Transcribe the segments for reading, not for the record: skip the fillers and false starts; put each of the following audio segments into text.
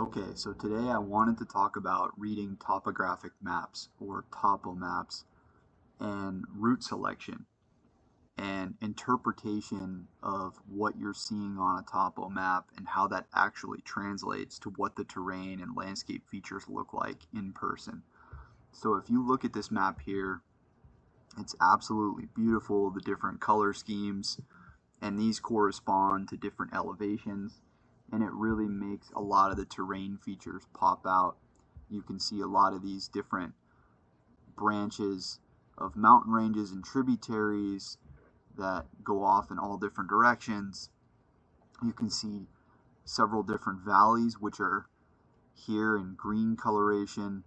Okay, so today I wanted to talk about reading topographic maps or topo maps and route selection and interpretation of what you're seeing on a topo map and how that actually translates to what the terrain and landscape features look like in person. So if you look at this map here, it's absolutely beautiful, the different color schemes, and these correspond to different elevations, and it really makes a lot of the terrain features pop out. You can see a lot of these different branches of mountain ranges and tributaries that go off in all different directions. You can see several different valleys, which are here in green coloration,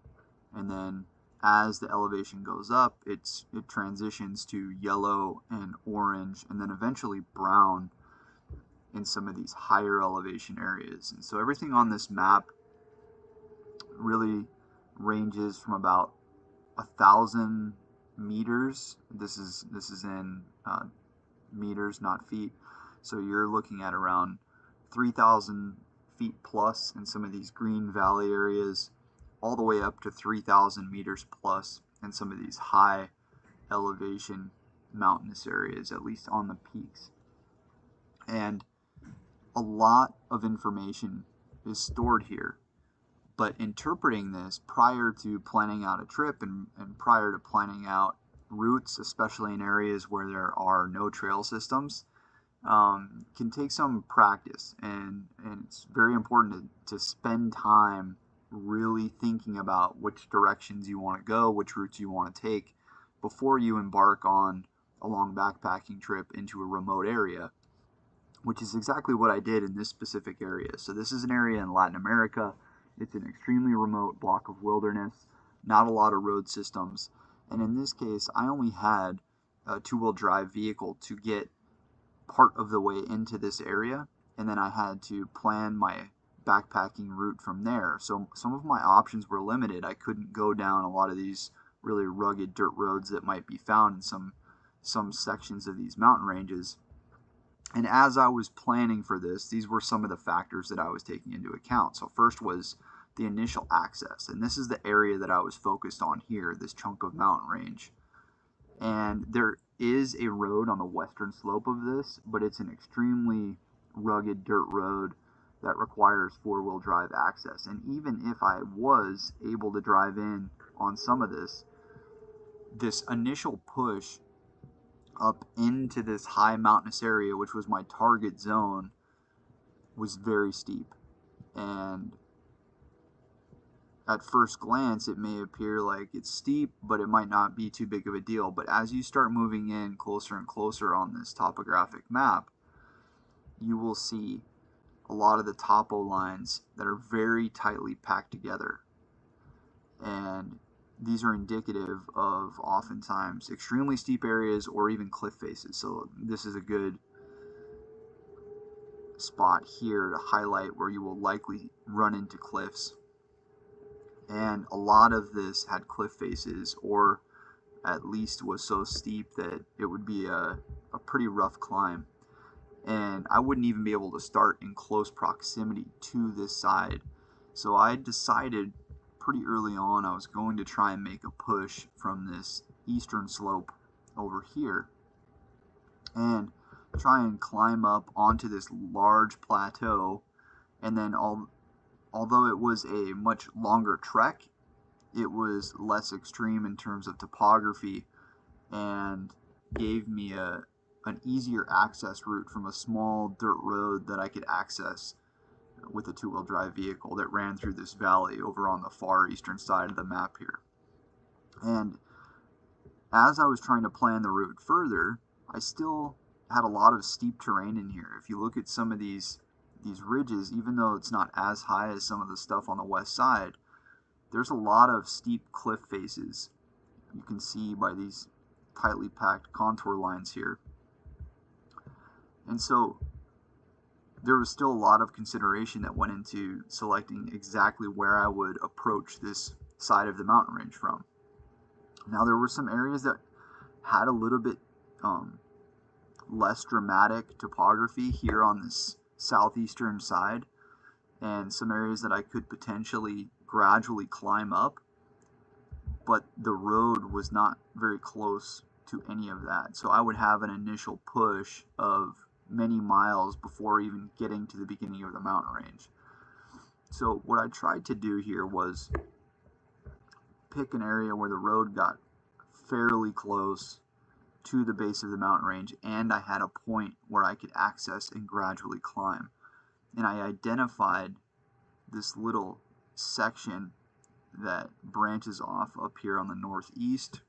and then as the elevation goes up, it transitions to yellow and orange, and then eventually brown in some of these higher elevation areas. And so everything on this map really ranges from about 1,000 meters. This is in meters, not feet. So you're looking at around 3,000 feet plus in some of these green valley areas, all the way up to 3,000 meters plus in some of these high elevation mountainous areas, at least on the peaks. And a lot of information is stored here, but interpreting this prior to planning out a trip and prior to planning out routes, especially in areas where there are no trail systems, can take some practice, and it's very important to spend time really thinking about which directions you want to go, which routes you want to take before you embark on a long backpacking trip into a remote area, which is exactly what I did in this specific area. So this is an area in Latin America. It's an extremely remote block of wilderness, not a lot of road systems, and in this case I only had a two-wheel drive vehicle to get part of the way into this area, and then I had to plan my backpacking route from there. So some of my options were limited. I couldn't go down a lot of these really rugged dirt roads that might be found in some sections of these mountain ranges. And as I was planning for this, these were some of the factors that I was taking into account. So first was the initial access, and this is the area that I was focused on here, this chunk of mountain range. And there is a road on the western slope of this, but it's an extremely rugged dirt road that requires four-wheel drive access. And even if I was able to drive in on some of this initial push up into this high mountainous area, which was my target zone, was very steep. And at first glance, it may appear like it's steep, but it might not be too big of a deal. But as you start moving in closer and closer on this topographic map, you will see a lot of the topo lines that are very tightly packed together. And these are indicative of oftentimes extremely steep areas or even cliff faces. So this is a good spot here to highlight where you will likely run into cliffs. And a lot of this had cliff faces, or at least was so steep that it would be a pretty rough climb. And I wouldn't even be able to start in close proximity to this side. So I decided pretty early on I was going to try and make a push from this eastern slope over here and try and climb up onto this large plateau. And then although it was a much longer trek, it was less extreme in terms of topography and gave me an easier access route from a small dirt road that I could access with a two-wheel drive vehicle that ran through this valley over on the far eastern side of the map here. And as I was trying to plan the route further, I still had a lot of steep terrain in here. If you look at some of these ridges, even though it's not as high as some of the stuff on the west side, there's a lot of steep cliff faces. You can see by these tightly packed contour lines here. And so there was still a lot of consideration that went into selecting exactly where I would approach this side of the mountain range from. Now there were some areas that had a little bit less dramatic topography here on this southeastern side, and some areas that I could potentially gradually climb up, but the road was not very close to any of that. So I would have an initial push of many miles before even getting to the beginning of the mountain range. So what I tried to do here was pick an area where the road got fairly close to the base of the mountain range, and I had a point where I could access and gradually climb. And I identified this little section that branches off up here on the northeast.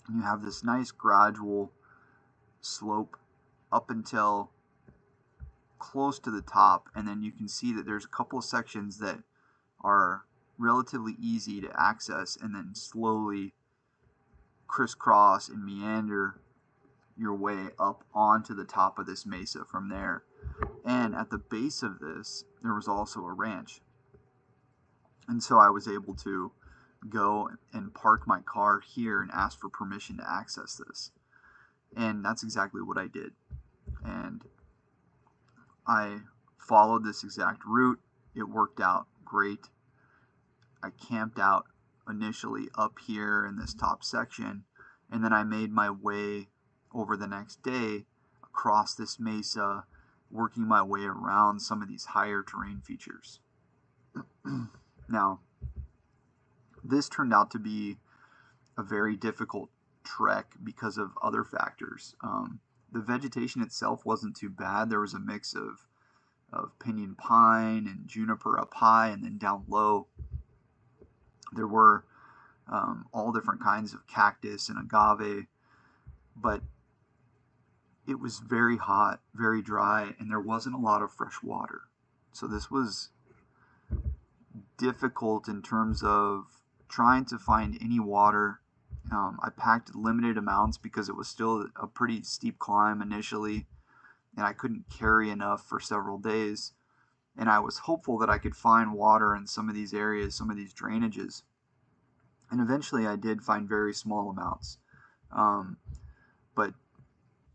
And you have this nice gradual slope up until close to the top, and then you can see that there's a couple of sections that are relatively easy to access and then slowly crisscross and meander your way up onto the top of this mesa from there. And at the base of this, there was also a ranch. And so I was able to go and park my car here and ask for permission to access this. And that's exactly what I did. And I followed this exact route. It worked out great. I camped out initially up here in this top section, and then I made my way over the next day across this mesa, working my way around some of these higher terrain features. Now, this turned out to be a very difficult trek because of other factors. The vegetation itself wasn't too bad. There was a mix of pinyon pine and juniper up high, and then down low there were all different kinds of cactus and agave, but it was very hot, very dry, and there wasn't a lot of fresh water. So this was difficult in terms of trying to find any water. I packed limited amounts because it was still a pretty steep climb initially, and I couldn't carry enough for several days. And I was hopeful that I could find water in some of these areas, some of these drainages. And eventually I did find very small amounts. But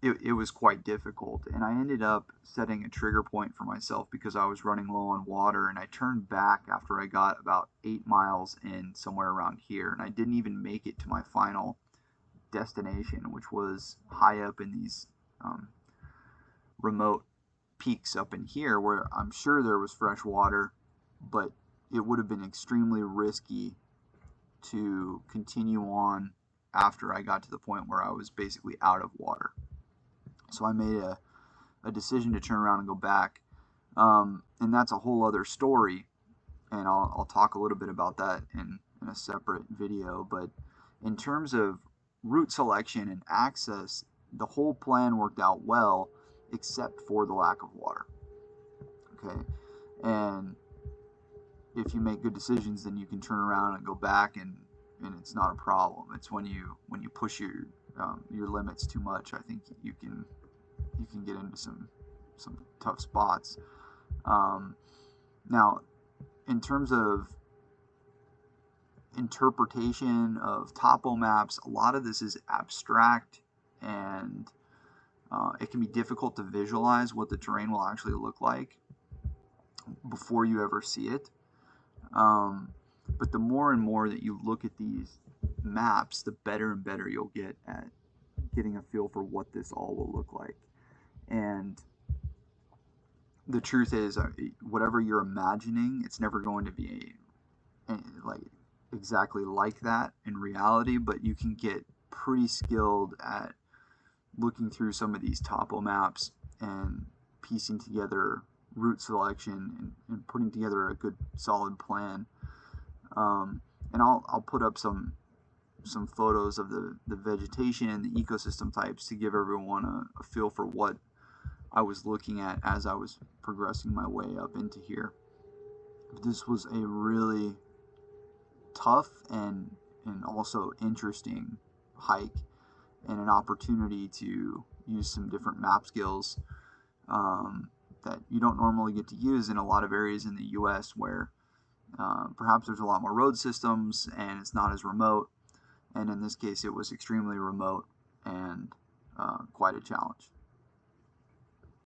it was quite difficult, and I ended up setting a trigger point for myself because I was running low on water, and I turned back after I got about 8 miles in, somewhere around here, and I didn't even make it to my final destination, which was high up in these remote peaks up in here where I'm sure there was fresh water, but it would have been extremely risky to continue on after I got to the point where I was basically out of water. So I made a decision to turn around and go back, and that's a whole other story, and I'll talk a little bit about that in a separate video. But in terms of route selection and access, the whole plan worked out well, except for the lack of water. Okay, and if you make good decisions, then you can turn around and go back, and it's not a problem. It's when you push your limits too much, I think you can get into some tough spots. Now, in terms of interpretation of topo maps, a lot of this is abstract, and it can be difficult to visualize what the terrain will actually look like before you ever see it. But the more and more that you look at these maps, the better and better you'll get at getting a feel for what this all will look like. And the truth is, whatever you're imagining, it's never going to be like exactly like that in reality, but you can get pretty skilled at looking through some of these topo maps and piecing together route selection and putting together a good solid plan. And I'll put up some photos of the vegetation and the ecosystem types to give everyone a feel for what I was looking at as I was progressing my way up into here. This was a really tough and also interesting hike, and an opportunity to use some different map skills that you don't normally get to use in a lot of areas in the US where perhaps there's a lot more road systems and it's not as remote. And in this case, it was extremely remote and quite a challenge.